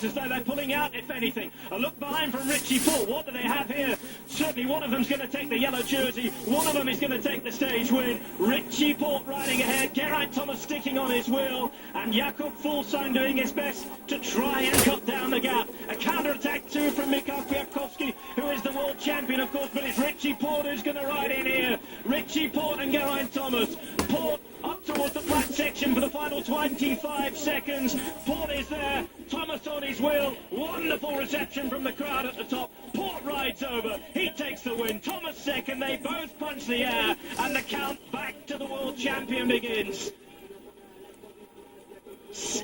As though they're pulling out, if anything. A look behind from Richie Porte. What do they have here? Certainly one of them's going to take the yellow jersey. One of them is going to take the stage win. Richie Porte riding ahead. Geraint Thomas sticking on his wheel. And Jakob Fuglsang doing his best to try and cut down the gap. A counter-attack too from Michał Kwiatkowski, who is the world champion, of course, but it's Richie Porte who's going to ride in here. Richie Porte and Geraint Thomas. Porte up towards the flat section for the final 25 seconds. Porte is there. Thomas on his wheel. Wonderful reception from the crowd at the top. Porte rides over. He takes the win. Thomas second. They both punch the air. And the count back to the world champion begins.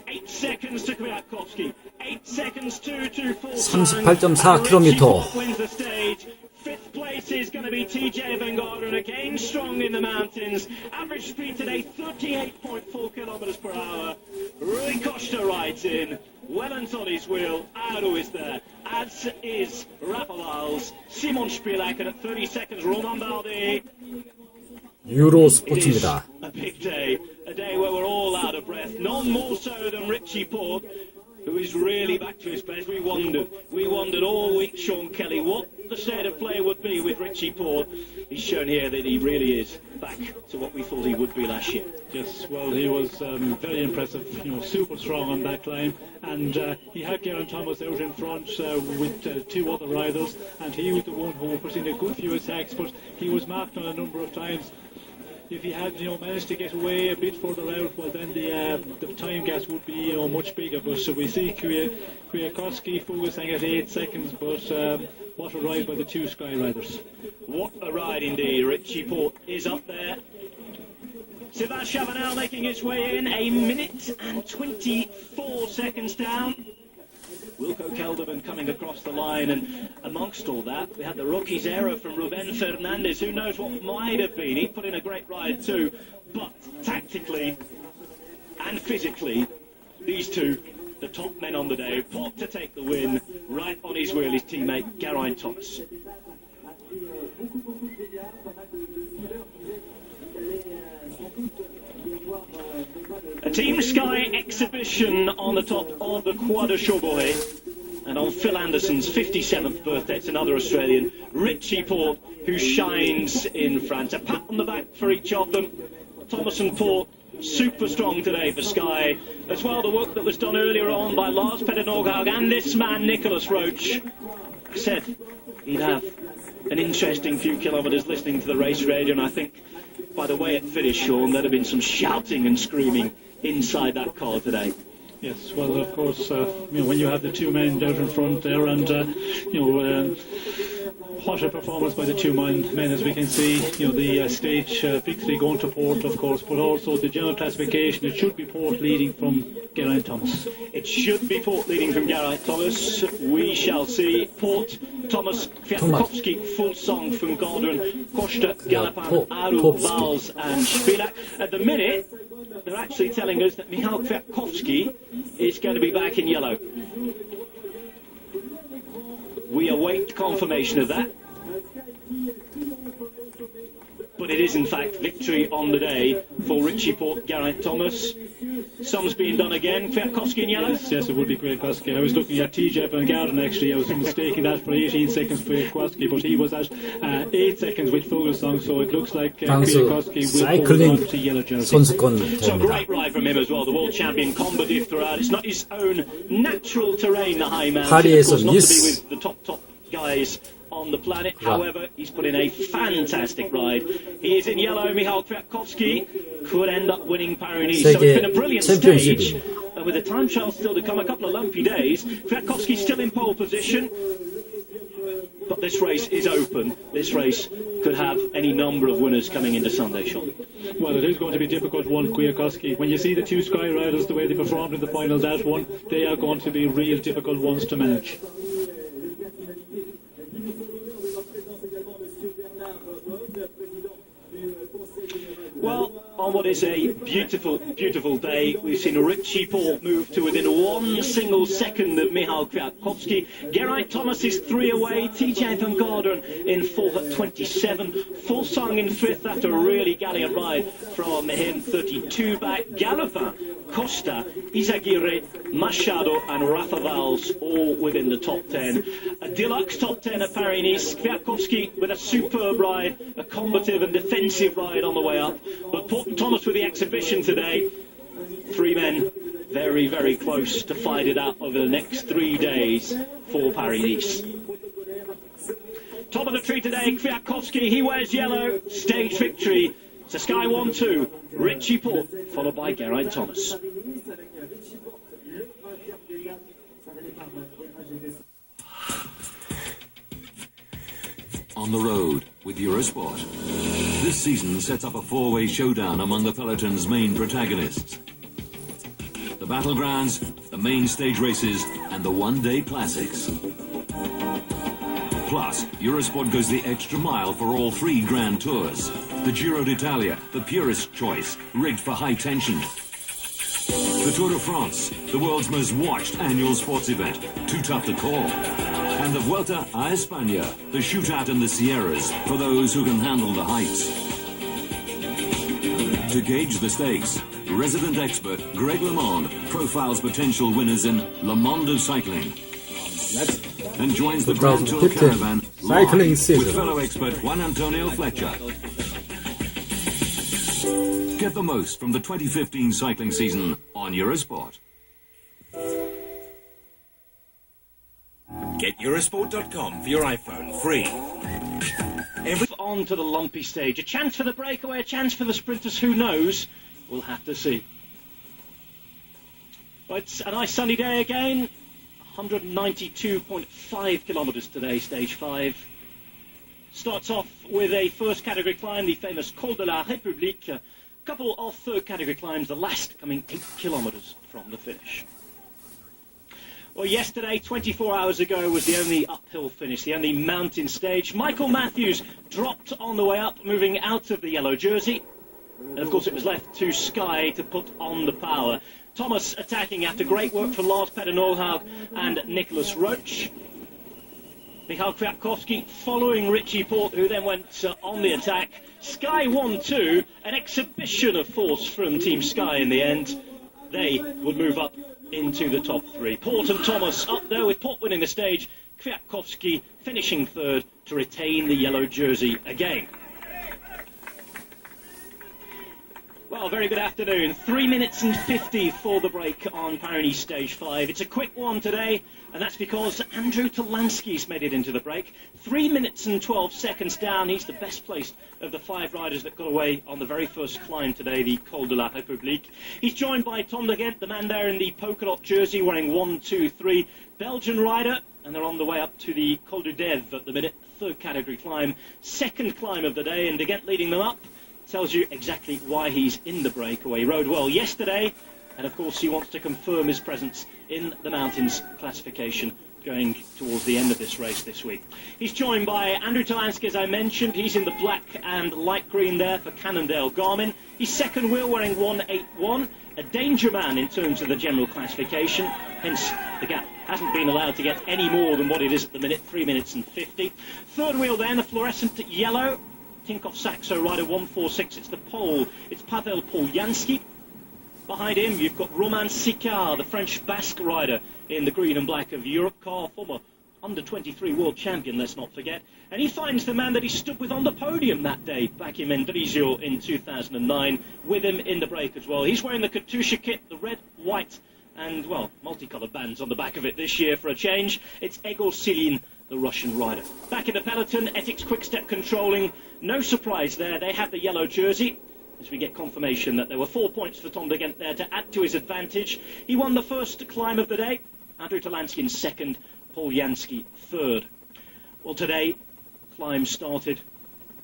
8 seconds to Kwiatkowski. 8 seconds to Fuglsang. 38.4km. Wins the stage. Fifth place is going to be TJ Van Garderen, again strong in the mountains. Average speed today 38.4 kilometers per hour. Rui Costa rides in. Wellens on his wheel. Aru is there, as is Rapalals. Simon Spielacker at 30 seconds. Romain Bardet. 유로 스포츠입니다. A big day. A day where we're all out of breath. None more so than Richie Porte, who is really back to his best. We wondered all week, Sean Kelly, what the state of play would be with Richie Porte. He's shown here that he really is back to what we thought he would be last year. Yes, well, he was very impressive, super strong on that climb, and he had Geraint Thomas out in front with two other riders, and he was the one who was in a good few attacks, but he was marked on a number of times. If he had, managed to get away a bit further out, well, then the time gas would be, much bigger. But so we see Kwiatkowski, Fuglsang at 8 seconds, but what a ride by the two Sky Riders. What a ride indeed. Richie Porte is up there. Sylvain Chavanel making his way in, 1 minute and 24 seconds down. Wilco Kelderman coming across the line, and amongst all that, we had the rookie's error from Ruben Fernandez. Who knows what might have been? He put in a great ride too, but tactically and physically, these two, the top men on the day. Porte to take the win, right on his wheel, his teammate Geraint Thomas. A Team Sky exhibition on the top of the Croix de Chauboret, and on Phil Anderson's 57th birthday, it's another Australian, Richie Porte, who shines in France. A pat on the back for each of them. Thomas and Porte, super strong today for Sky. As well, the work that was done earlier on by Lars Petter Nordhaug and this man, Nicholas Roach, said he'd have an interesting few kilometres listening to the race radio, and I think by the way it finished, Sean, there'd have been some shouting and screaming inside that car today. Yes, well, of course, when you have the two men out in front there, and what a performance by the two men, as we can see. The stage victory going to Porte, of course, but also the general classification. It should be Porte leading from Geraint Thomas. It should be Porte leading from Geraint Thomas. We shall see. Porte, Thomas, Kwiatkowski, Fuglsang, Van Garderen, Costa, Galopin, Aru, Valls and Spielack. At the minute, they're actually telling us that Michał Kwiatkowski is going to be back in yellow. We await confirmation of that. But it is in fact victory on the day for Richie Porte, Geraint Thomas. Sums being done again. Kwiatkowski in yellow. Yes, it would be Kwiatkowski. I was looking at TJ Van Garderen actually. I was mistaking that for 18 seconds for Kwiatkowski, but he was at 8 seconds with Fuglsang, so it looks like Kwiatkowski will 싸이클링 hold on to yellow jersey. 선수권 So 대회입니다. great ride from him as well. The world champion combative throughout. It's not his own natural terrain, the high mountain. 파리에서 Of course, not to be 미스. with the top guys on the planet. However, he's put in a fantastic ride. He is in yellow. Michał Kwiatkowski could end up winning Paris-Nice. So it's been a brilliant stage 세계챔피온쉽 and with the time trial still to come, a couple of lumpy days, Kwiatkowski's still in pole position. But this race is open. This race could have any number of winners coming into Sunday, Sean. Well, it is going to be a difficult one, Kwiatkowski. When you see the two Sky Riders, the way they performed in the final, that one, they are going to be real difficult ones to manage. Well, on what is a beautiful, beautiful day, we've seen Richie Porte move to within 1 single second of Michał Kwiatkowski. Geraint Thomas is 3 away. TJ van Garderen in 4th at 27. Fulsang in 5th after a really gallant ride from him, 32 back. Galopin, Costa, Izaguirre, Machado and Rafa Valls all within the top 10. A deluxe top 10 at Paris-Nice. Kwiatkowski with a superb ride, a combative and defensive ride on the way up. But Porte and Thomas with the exhibition today. 3 men very, very close to fight it out over the next 3 days for Paris-Nice. Top of the tree today, Kwiatkowski, he wears yellow, stage victory. It's a Sky 1-2, Richie Porte, followed by Geraint Thomas. On the road with Eurosport. This season sets up a 4-way showdown among the peloton's main protagonists. The battlegrounds, the main stage races, and the one-day classics. Plus, Eurosport goes the extra mile for all 3 Grand Tours. The Giro d'Italia, the purest choice, rigged for high tension. The Tour de France, the world's most watched annual sports event, too tough to call. And the Vuelta a España, the shootout in the Sierras, for those who can handle the heights. To gauge the stakes, resident expert Greg LeMond profiles potential winners in Le Monde of Cycling. And joins the Grand Tour caravan Cycling season with fellow expert Juan Antonio Fletcher. Get the most from the 2015 cycling season on Eurosport. Get Eurosport.com for your iPhone free. On to the lumpy stage. A chance for the breakaway, a chance for the sprinters, who knows? We'll have to see. Well, it's a nice sunny day again. 192.5 kilometres today, stage 5. Starts off with a first category climb, the famous Col de la République. A couple of third category climbs, the last coming 8 kilometres from the finish. Well, yesterday, 24 hours ago, was the only uphill finish, the only mountain stage. Michael Matthews dropped on the way up, moving out of the yellow jersey. And, of course, it was left to Sky to put on the power. Thomas attacking after great work from Lars Peder Nordhaug and Nicholas Roach. Michał Kwiatkowski following Richie Porte, who then went on the attack. Sky 1-2, an exhibition of force from Team Sky in the end. They would move up into the top 3. Porte and Thomas up there with Porte winning the stage. Kwiatkowski finishing 3rd to retain the yellow jersey again. Well, very good afternoon. 3 minutes and 50 for the break on Paris Stage 5. It's a quick one today, and that's because Andrew Talansky's made it into the break. 3 minutes and 12 seconds down. He's the best placed of the 5 riders that got away on the very first climb today, the Col de la République. He's joined by Tom de Gent, the man there in the polka dot jersey, wearing 1, 2, 3. Belgian rider, and they're on the way up to the Col du Dev at the minute. 3rd category climb, 2nd climb of the day, and de Gent leading them up. Tells you exactly why he's in the breakaway. He rode well yesterday, and of course he wants to confirm his presence in the mountains classification going towards the end of this race this week. He's joined by Andrew Talansky, as I mentioned. He's in the black and light green there for Cannondale Garmin. He's second wheel wearing 181, a danger man in terms of the general classification, hence the gap hasn't been allowed to get any more than what it is at the minute, 3 minutes and 50. Third wheel then, the fluorescent yellow, Tinkoff Saxo rider 146, it's the Pole, it's Pavel Poljanski. Behind him you've got Roman Sicard, the French Basque rider in the green and black of Europcar, former under-23 world champion, let's not forget. And he finds the man that he stood with on the podium that day back in Mendrisio in 2009, with him in the break as well. He's wearing the Katusha kit, the red, white and, well, multicoloured bands on the back of it this year for a change. It's Egor Silin, the Russian rider. Back in the peloton, Ethics Quick-Step controlling. No surprise there, they have the yellow jersey. as we get confirmation that there were 4 points for Tom de Gendt there to add to his advantage. He won the first climb of the day, Andrew Talansky in second, Paul Jansky third. Well, today, climb started,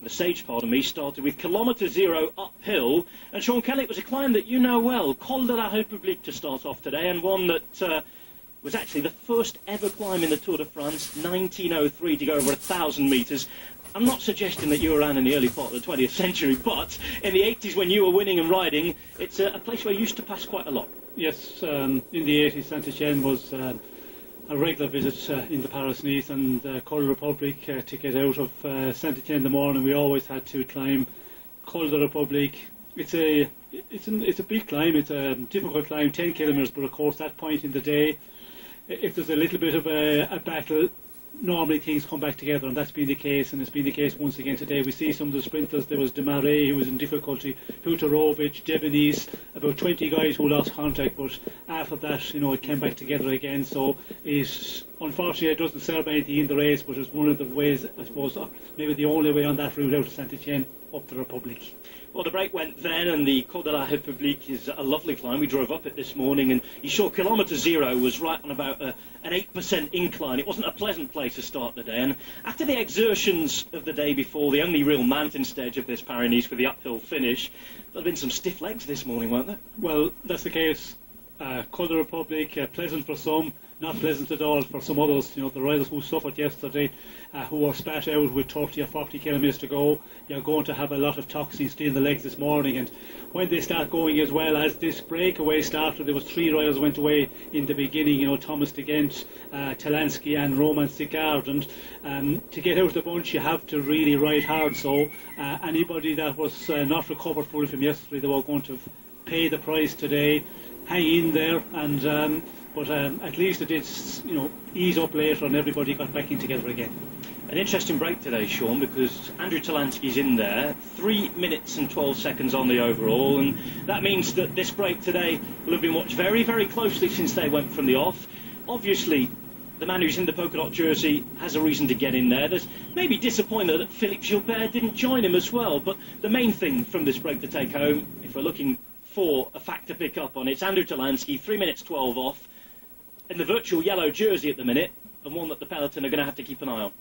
the stage, started with kilometre 0 uphill, and Sean Kelly, it was a climb that you know well, Col de la République to start off today, and one that was actually the first ever climb in the Tour de France, 1903, to go over 1,000 metres. I'm not suggesting that you were around in the early part of the 20th century, but in the 80s when you were winning and riding, it's a place where you used to pass quite a lot. Yes, in the 80s, Saint-Etienne was a regular visit in the Paris-Nice and Col de République to get out of Saint-Etienne in the morning. We always had to climb Col de République. It's a big climb, it's a difficult climb, 10 kilometres, but of course that point in the day, if there's a little bit of a battle, normally things come back together, and that's been the case, and it's been the case once again today. We see some of the sprinters. There was Demarais, who was in difficulty, Hutarovic, Devenise, about 20 guys who lost contact, but after that, it came back together again. So unfortunately, it doesn't serve anything in the race, but it's one of the ways, I suppose, maybe the only way on that route out of Saint-Etienne up the Republic. Well, the break went then, and the Col de la République is a lovely climb. We drove up it this morning, and you saw kilometre 0 was right on about an 8% incline. It wasn't a pleasant place to start the day, and after the exertions of the day before, the only real mountain stage of this Paris-Nice with the uphill finish, there'll have been some stiff legs this morning, weren't there? Well, that's the case. Col de République, pleasant for some, not pleasant at all for some others. The riders who suffered yesterday, who were spat out with 30 or 40 kilometres to go, you're going to have a lot of toxins still in the legs this morning. And when they start going as well as this breakaway started, there was 3 riders who went away in the beginning, Thomas de Gendt, Talansky and Roman Sicard. And to get out of the bunch, you have to really ride hard. So anybody that was not recovered fully from yesterday, they were going to pay the price today. Hang in there, and but at least it did, ease up later, and everybody got back in together again. An interesting break today, Sean, because Andrew Talansky's in there, 3 minutes and 12 seconds on the overall, and that means that this break today will have been watched very, very closely since they went from the off. Obviously, the man who's in the polka dot jersey has a reason to get in there. There's maybe disappointment that Philippe Gilbert didn't join him as well, but the main thing from this break to take home, if we're looking for a fact to pick up on, it's Andrew Talansky, 3 minutes 12 off, in the virtual yellow jersey at the minute, and one that the peloton are going to have to keep an eye on.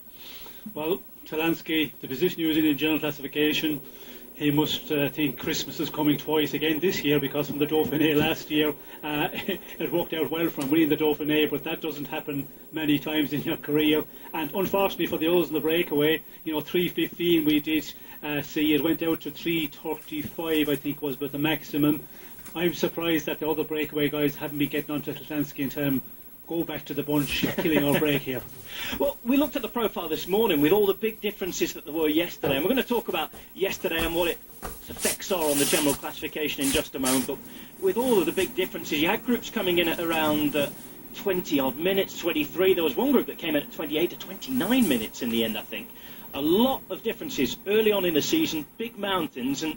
Well, Talansky, the position he was in general classification, he must think Christmas is coming twice again this year, because from the Dauphiné last year, it worked out well for him winning the Dauphiné, but that doesn't happen many times in your career. And unfortunately for the others in the breakaway, 3:15 we did see. It went out to 3:35, I think was the maximum. I'm surprised that the other breakaway guys haven't been getting on to Talansky in terms go back to the bunch, killing our break here. Well, we looked at the profile this morning with all the big differences that there were yesterday, and we're going to talk about yesterday and what its effects are on the general classification in just a moment, but with all of the big differences, you had groups coming in at around 20-odd minutes, 23. There was one group that came in at 28 to 29 minutes in the end, I think. A lot of differences early on in the season, big mountains, and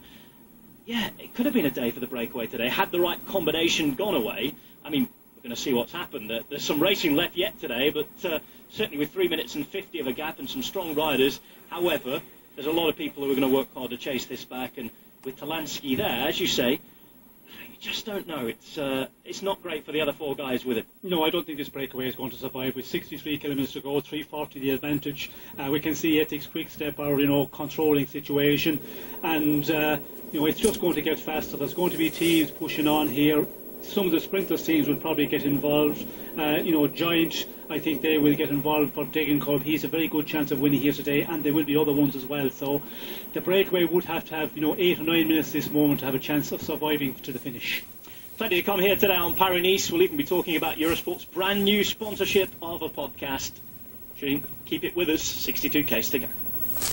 yeah, it could have been a day for the breakaway today. Had the right combination gone away, I mean, we're going to see what's happened. There's some racing left yet today, but certainly with 3 minutes and 50 of a gap and some strong riders. However, there's a lot of people who are going to work hard to chase this back, and with Talansky there, as you say, you just don't know. It's not great for the other 4 guys with it. No, I don't think this breakaway is going to survive. With 63 kilometres to go, 3:40 the advantage. We can see Ethics Quick-Step are, controlling situation, and it's just going to get faster. There's going to be teams pushing on here. Some of the sprinters teams will probably get involved. Giant, I think they will get involved for Degenkolb. He's a very good chance of winning here today, and there will be other ones as well. So the breakaway would have to have 8 or 9 minutes this moment to have a chance of surviving to the finish. Plenty to come here today on Paris-Nice. We'll even be talking about Eurosport's brand new sponsorship of a podcast. Keep it with us. 62 Ks to go.